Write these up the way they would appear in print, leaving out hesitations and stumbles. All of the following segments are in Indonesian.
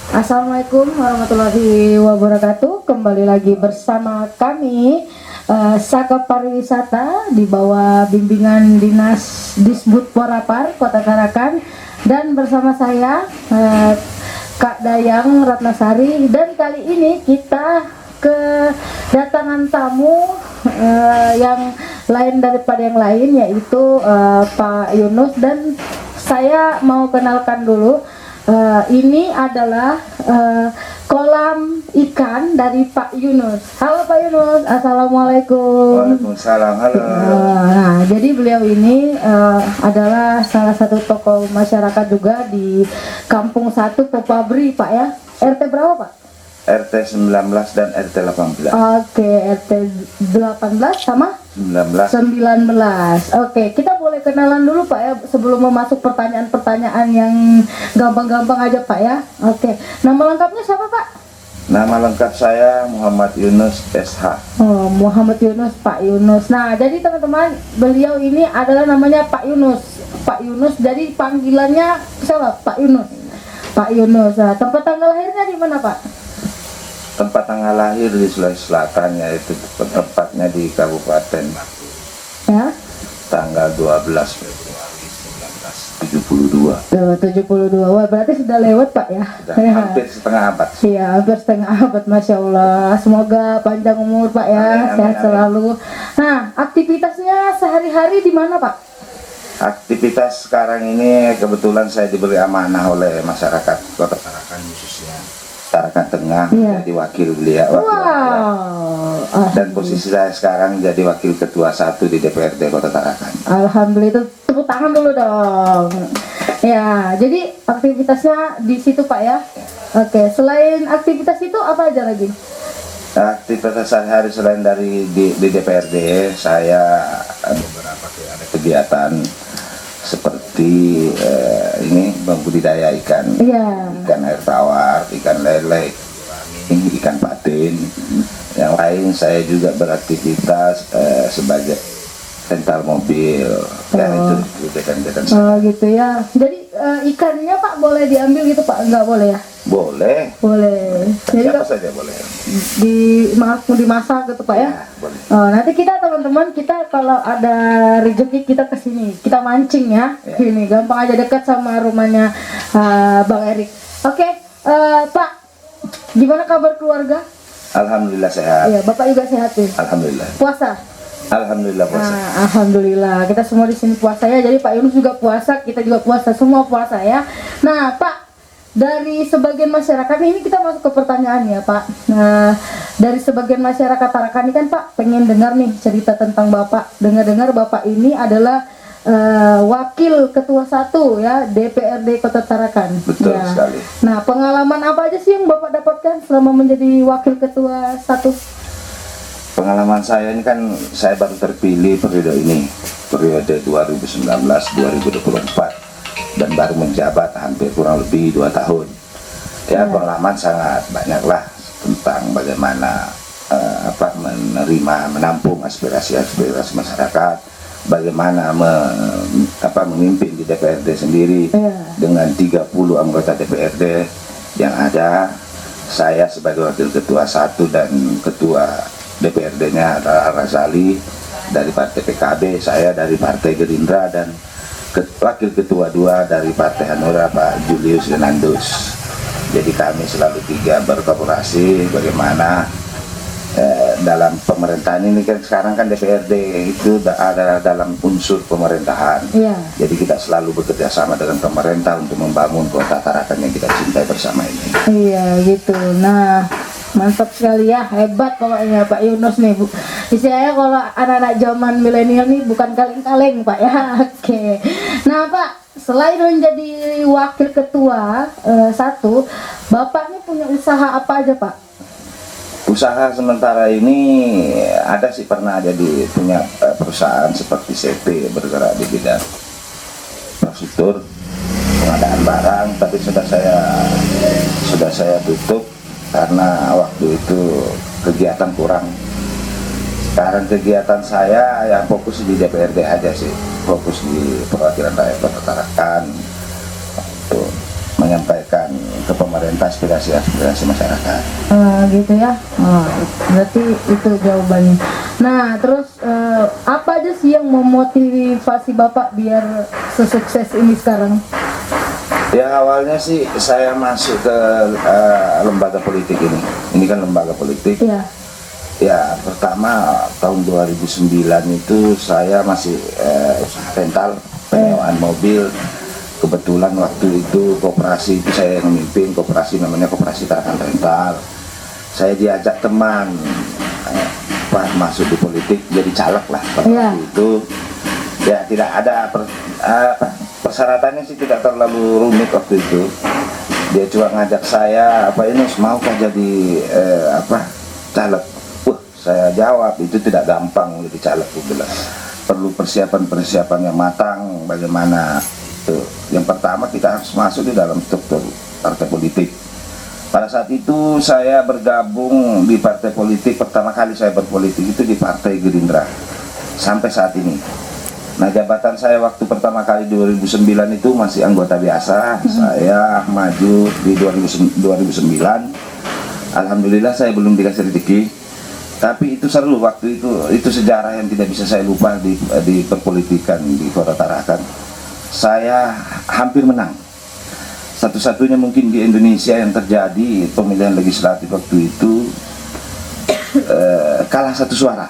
Assalamualaikum warahmatullahi wabarakatuh. Kembali lagi bersama kami Saka Pariwisata di bawah bimbingan Dinas Disbud Porapar Kota Tarakan, dan bersama saya Kak Dayang Ratnasari. Dan kali ini kita kedatangan tamu yang lain daripada yang lain, yaitu Pak Yunus. Dan saya mau kenalkan dulu, ini adalah kolam ikan dari Pak Yunus. Halo Pak Yunus, assalamualaikum. Waalaikumsalam, halo. Nah, jadi beliau ini adalah salah satu tokoh masyarakat juga di Kampung 1 Popabri, Pak ya. RT berapa, Pak? RT 19 dan RT 18. Oke, RT 18 sama 19. Oke, kita boleh kenalan dulu Pak ya, sebelum memasuk pertanyaan-pertanyaan yang gampang-gampang aja Pak ya. Oke, nama lengkapnya siapa Pak? Nama lengkap saya Muhammad Yunus SH. Oh, Muhammad Yunus, Pak Yunus. Nah, jadi teman-teman, beliau ini adalah namanya Pak Yunus. Pak Yunus, jadi panggilannya siapa? Pak Yunus. Pak Yunus. Nah, tempat tanggal lahirnya di mana Pak? Tempat tanggal lahir di Sulawesi Selatan, yaitu tempatnya di Kabupaten Batu. Ya. Tanggal 12 Februari 1972. 72. Wah, berarti sudah lewat Pak ya. Sudah hampir setengah abad. Iya, hampir setengah abad, Masya Allah. Semoga panjang umur Pak ya, Amin, sehat amin. selalu. Nah, aktivitasnya sehari-hari di mana Pak? Aktivitas sekarang ini kebetulan saya diberi amanah oleh masyarakat Kota Tarakan, khususnya Tarakan Tengah, Iya. jadi wakil beliau. Wow. Dan posisi saya sekarang jadi wakil ketua 1 di DPRD Kota Tarakan. Alhamdulillah, itu tepuk tangan dulu dong. Ya, jadi aktivitasnya di situ Pak ya. Oke, selain aktivitas itu apa aja lagi? Aktivitas sehari-hari selain dari di DPRD, saya beberapa ada kegiatan seperti ini membudidaya ikan, Iya. ikan air tawar, ikan lele, ikan patin. Yang lain saya juga beraktivitas sebagai rental mobil, dan itu kegiatan-kegiatan saya. Oh gitu ya. Jadi ikannya Pak boleh diambil gitu Pak? Enggak boleh ya? Boleh, Boleh. Jadi siapa kalau saja boleh. dimasak gitu Pak ya? Boleh. Oh, nanti kita teman-teman, kita kalau ada rezeki kita kesini, kita mancing ya. Ya. Sini gampang aja, dekat sama rumahnya Bang Erik. Oke, Pak, gimana kabar keluarga? Alhamdulillah sehat. Iya, Bapak juga sehat ya. Alhamdulillah. Puasa? Alhamdulillah puasa. Alhamdulillah, kita semua di sini puasa ya. Jadi Pak Yunus juga puasa, kita juga puasa, semua puasa ya. Nah Pak, dari sebagian masyarakat ini kita masuk ke pertanyaan ya Pak. Nah, dari sebagian masyarakat Tarakan ini kan Pak pengen dengar nih cerita tentang Bapak. Dengar-dengar Bapak ini adalah wakil ketua 1 ya DPRD Kota Tarakan. Betul Ya. sekali. Nah, pengalaman apa aja sih yang Bapak dapatkan selama menjadi wakil ketua 1? Pengalaman saya ini kan, saya baru terpilih periode ini, periode 2019-2024, dan baru menjabat hampir kurang lebih 2 tahun. Ya, pengalaman sangat banyak lah tentang bagaimana menampung aspirasi-aspirasi masyarakat, bagaimana memimpin di DPRD sendiri. Dengan 30 anggota DPRD yang ada, saya sebagai wakil ketua 1 dan ketua DPRD-nya adalah Razali dari Partai PKB, saya dari Partai Gerindra, dan wakil ketua 2 dari Partai Hanura Pak Julius Genandus. Jadi kami selalu 3 berkolaborasi bagaimana dalam pemerintahan ini kan, sekarang kan DPRD itu ada dalam unsur pemerintahan. Iya. Jadi kita selalu bekerja sama dengan pemerintah untuk membangun Kota Tarakan yang kita cintai bersama ini. Iya gitu. Nah, mantap sekali ya, hebat pokoknya Pak Yunus nih Bu. Istilahnya kalau anak-anak zaman milenial nih bukan kaleng-kaleng Pak ya. Oke. Nah Pak, selain menjadi wakil ketua 1, Bapak nih punya usaha apa aja Pak? Usaha sementara ini ada sih, pernah ada punya perusahaan seperti CP bergerak di bidang infrastruktur, pengadaan barang, tapi sudah saya tutup karena waktu itu kegiatan kurang. Sekarang kegiatan saya yang fokus di DPRD aja sih, fokus di perwakilan rakyat Kota Tarakan untuk menyampaikan ke pemerintah aspirasi masyarakat. Gitu ya. Berarti itu jawabannya. Nah, terus apa aja sih yang memotivasi Bapak biar sesukses ini sekarang? Ya awalnya sih saya masuk ke lembaga politik ini. Ini kan lembaga politik. Iya. Ya pertama tahun 2009 itu saya masih usaha rental penyewaan mobil. Kebetulan waktu itu koperasi itu saya yang memimpin, koperasi namanya Koperasi Tarakan Rental. Saya diajak teman Pak masuk di politik jadi caleg lah pada waktu itu. Ya tidak ada persyaratannya sih tidak terlalu rumit waktu itu. Dia cuma ngajak saya, apa ini maukah jadi caleg? Saya jawab itu tidak gampang jadi caleg, bilang perlu persiapan yang matang. Bagaimana itu? Yang pertama kita harus masuk di dalam struktur partai politik. Pada saat itu saya bergabung di partai politik, pertama kali saya berpolitik itu di Partai Gerindra sampai saat ini. Nah jabatan saya waktu pertama kali 2009 itu masih anggota biasa. Saya maju di 2009. Alhamdulillah saya belum dikasih rezeki. Tapi itu seru waktu itu sejarah yang tidak bisa saya lupa di perpolitikan di Kota Tarakan. Saya hampir menang. Satu-satunya mungkin di Indonesia yang terjadi pemilihan legislatif waktu itu kalah 1 suara.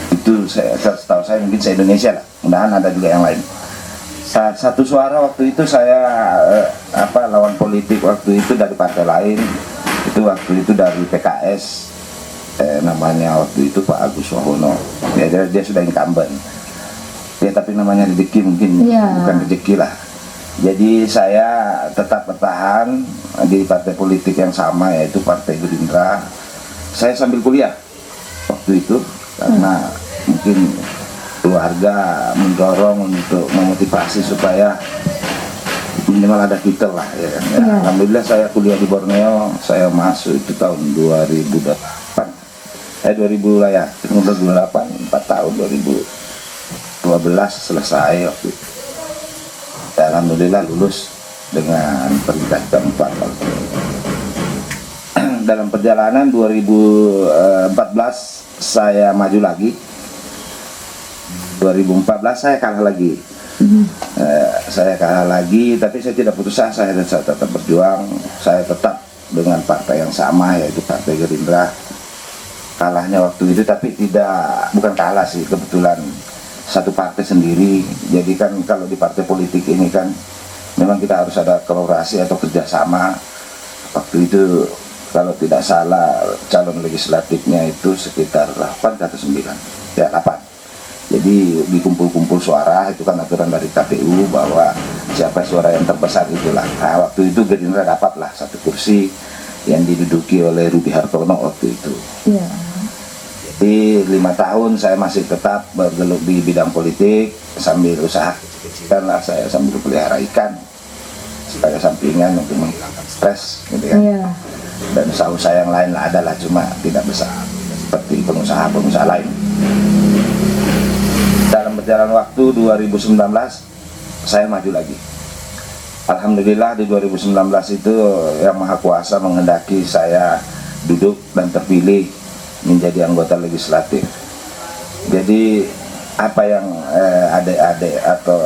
Itu setahu saya mungkin se-Indonesia lah. Mudah-mudahan ada juga yang lain. 1 suara waktu itu saya lawan politik waktu itu dari partai lain. Itu waktu itu dari PKS. Namanya waktu itu Pak Agus Wahono. Dia sudah incumbent. Ya tapi namanya rezeki mungkin bukan rezeki lah. Jadi saya tetap bertahan di partai politik yang sama, yaitu Partai Gerindra. Saya sambil kuliah waktu itu karena mungkin keluarga mendorong untuk memotivasi supaya minimal ada titel lah ya. Alhamdulillah saya kuliah di Borneo. Saya masuk itu tahun 2008 lah ya, 2008, 4 tahun, 2012 selesai waktu itu. Alhamdulillah lulus dengan peringkat keempat. Dalam perjalanan 2014 saya maju lagi. 2014 saya kalah lagi. Saya kalah lagi, tapi saya tidak putus asa, saya tetap berjuang. Saya tetap dengan partai yang sama, yaitu Partai Gerindra. Kalahnya waktu itu, tapi bukan kalah sih, kebetulan satu partai sendiri. Jadi kan kalau di partai politik ini kan memang kita harus ada kolaborasi atau kerjasama. Waktu itu kalau tidak salah calon legislatifnya itu sekitar 8 atau 9, ya 8. Jadi dikumpul-kumpul suara, itu kan aturan dari KPU bahwa siapa suara yang terbesar itulah. Nah waktu itu Gerindra dapatlah 1 kursi yang diduduki oleh Rudy Hartono waktu itu. Jadi 5 tahun saya masih tetap bergelut di bidang politik sambil usaha kecil-kecilan lah, saya sambil pelihara ikan sebagai sampingan untuk menghilangkan stres gitu kan. Dan usaha-usaha yang lain lah adalah, cuma tidak besar seperti pengusaha-pengusaha lain. Dalam berjalan waktu 2019 saya maju lagi. Alhamdulillah di 2019 itu Yang Maha Kuasa menghendaki saya duduk dan terpilih menjadi anggota legislatif. Jadi apa yang adik-adik atau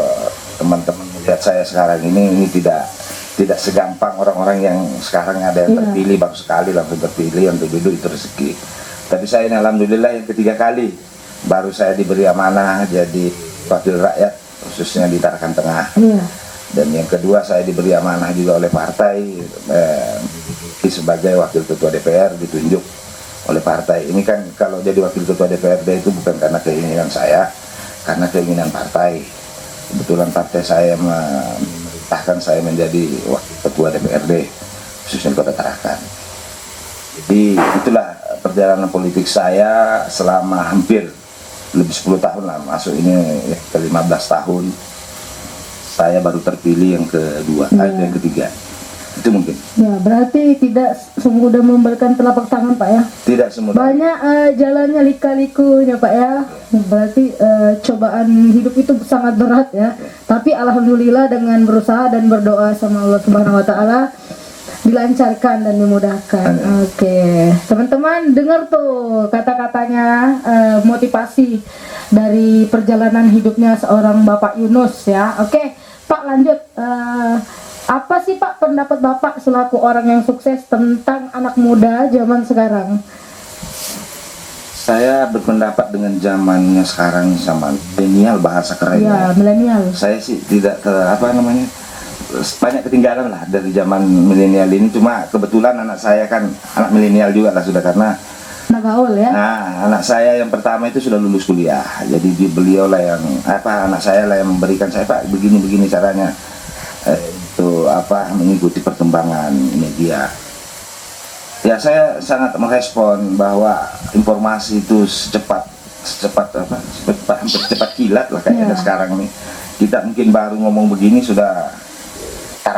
teman-teman melihat saya sekarang ini tidak segampang orang-orang yang sekarang ada yang terpilih baru sekali langsung terpilih untuk duduk, itu rezeki. Tapi saya ini alhamdulillah yang ketiga kali baru saya diberi amanah jadi wakil rakyat khususnya di Tarakan Tengah. Dan yang kedua saya diberi amanah juga oleh partai sebagai wakil ketua DPR, ditunjuk oleh partai. Ini kan kalau jadi wakil ketua DPRD itu bukan karena keinginan saya, karena keinginan partai. Kebetulan partai saya memerintahkan saya menjadi wakil ketua DPRD khususnya Kota Tarakan. Jadi itulah perjalanan politik saya selama hampir lebih 10 tahun lah, masuk ini ke 15 tahun. Saya baru terpilih yang kedua, yang ketiga. Itu mungkin. Ya, berarti tidak semudah memberikan telapak tangan Pak ya? Tidak semudah. Banyak jalannya lika-likunya Pak ya. Berarti cobaan hidup itu sangat berat ya. Tapi alhamdulillah dengan berusaha dan berdoa sama Allah Subhanahu Wa Taala, dilancarkan dan dimudahkan. Oke, teman-teman dengar tuh kata-katanya, motivasi dari perjalanan hidupnya seorang Bapak Yunus ya. Oke, Pak lanjut. Apa sih Pak pendapat Bapak selaku orang yang sukses tentang anak muda zaman sekarang? Saya berpendapat dengan zamannya sekarang sama milenial, bahasa keren Ya, milenial. Saya sih tidak banyak ketinggalan lah dari zaman milenial ini. Cuma kebetulan anak saya kan anak milenial juga lah sudah, karena Gaul ya. nah anak saya yang pertama itu sudah lulus kuliah. Jadi beliau lah yang anak saya lah yang memberikan saya, Pak, begini caranya itu mengikuti perkembangan media. Ya, saya sangat merespon bahwa informasi itu secepat kilat lah kayaknya sekarang nih. Kita mungkin baru ngomong begini sudah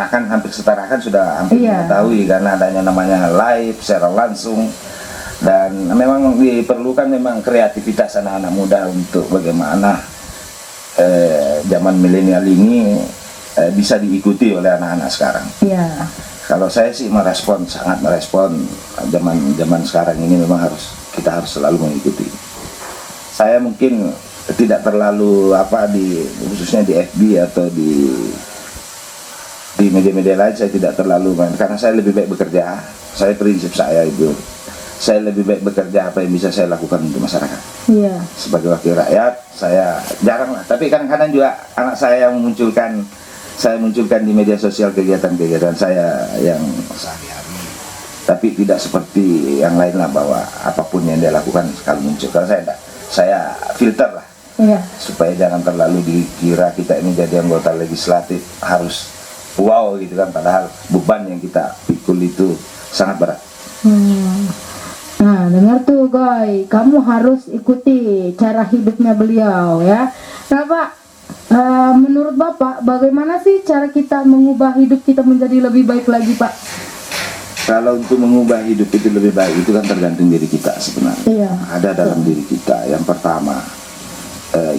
hampir setarakan sudah mengetahui, karena adanya namanya live secara langsung, dan memang diperlukan memang kreativitas anak-anak muda untuk bagaimana zaman milenial ini bisa diikuti oleh anak-anak sekarang. Iya. Kalau saya sih sangat merespon zaman sekarang ini, memang kita harus selalu mengikuti. Saya mungkin tidak terlalu khususnya di FB atau di media-media lain, saya tidak terlalu karena saya lebih baik bekerja. Prinsip saya itu, saya lebih baik bekerja apa yang bisa saya lakukan untuk masyarakat. Iya. Sebagai wakil rakyat, saya jarang lah. Tapi kadang-kadang juga anak saya yang saya munculkan di media sosial kegiatan-kegiatan saya yang sehari-hari. Tapi tidak seperti yang lain lah, bahwa apapun yang dia lakukan sekali muncul. Karena saya filter lah, supaya jangan terlalu dikira kita ini jadi anggota legislatif harus wow gitu kan, padahal beban yang kita pikul itu sangat berat. Nah, dengar tuh Goy, kamu harus ikuti cara hidupnya beliau ya. Nah Pak, menurut Bapak bagaimana sih cara kita mengubah hidup kita menjadi lebih baik lagi Pak? Kalau untuk mengubah hidup itu lebih baik, itu kan tergantung diri kita sebenarnya. Iya. Ada dalam diri kita. Yang pertama,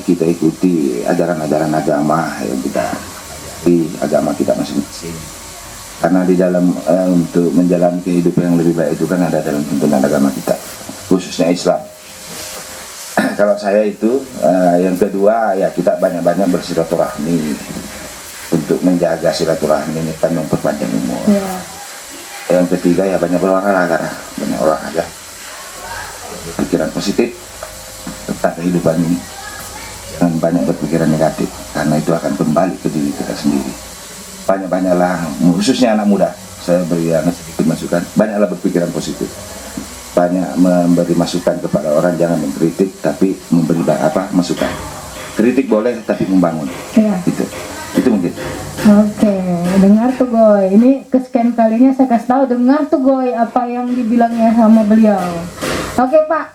kita ikuti ajaran-ajaran agama yang di agama kita masing-masing. Karena di dalam untuk menjalani kehidupan yang lebih baik itu kan ada dalam tuntunan agama kita, khususnya Islam. Kalau saya itu yang kedua, ya kita banyak-banyak bersilaturahmi untuk menjaga silaturahmi ini kan memperpanjang umur. Yang ketiga, ya banyak berolahraga, berpikiran positif tentang kehidupan ini, dan banyak berpikiran negatif, karena itu akan kembali ke diri kita sendiri. Banyak-banyaklah, khususnya anak muda, saya beri sedikit masukan, banyaklah berpikiran positif, banyak memberi masukan kepada orang, jangan mengkritik tapi memberi masukan. Kritik boleh tapi membangun. Itu mungkin. Oke, dengar tuh Goy, ini kesekian kalinya saya kasih tahu, dengar tuh Goy apa yang dibilangnya sama beliau. Oke Pak,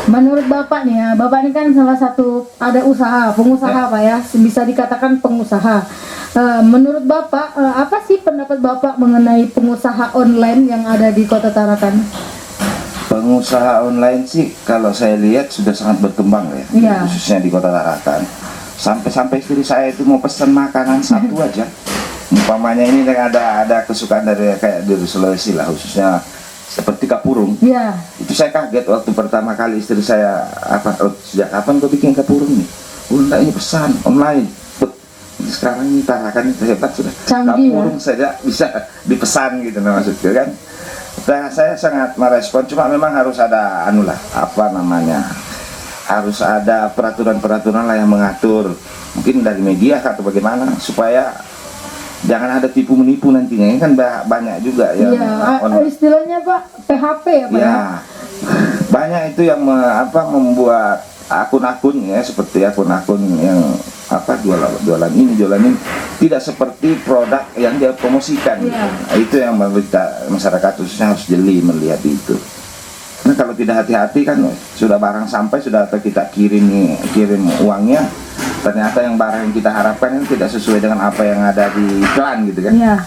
menurut Bapak nih ya, Bapak ini kan salah satu ada pengusaha Pak ya, bisa dikatakan pengusaha. Menurut Bapak, apa sih pendapat Bapak mengenai pengusaha online yang ada di Kota Tarakan? Pengusaha online sih kalau saya lihat sudah sangat berkembang ya, khususnya di Kota Tarakan. Sampai istri saya itu mau pesan makanan satu aja, umpamanya ini ada kesukaan dari kayak di Sulawesi lah, khususnya seperti kapurung. Itu saya kaget waktu pertama kali istri saya, sejak kapan kau bikin kapurung nih? Enggak, ini pesan online. Sekarang ini Tarakan hebat sudah, kapurung saja bisa dipesan gitu maksudnya kan. Nah, saya sangat merespon, cuma memang harus ada harus ada peraturan-peraturan lah yang mengatur, mungkin dari media atau bagaimana, supaya jangan ada tipu menipu nantinya. Ini kan banyak juga yang istilahnya Pak PHP ya Pak. Banyak itu yang membuat akun-akun ya, seperti akun-akun yang jualan ini tidak seperti produk yang dia promosikan. Itu yang masyarakat khususnya harus jeli melihat itu. Nah, kalau tidak hati-hati kan sudah barang sampai, sudah kita kirim uangnya, ternyata yang barang yang kita harapkan tidak sesuai dengan apa yang ada di iklan gitu kan.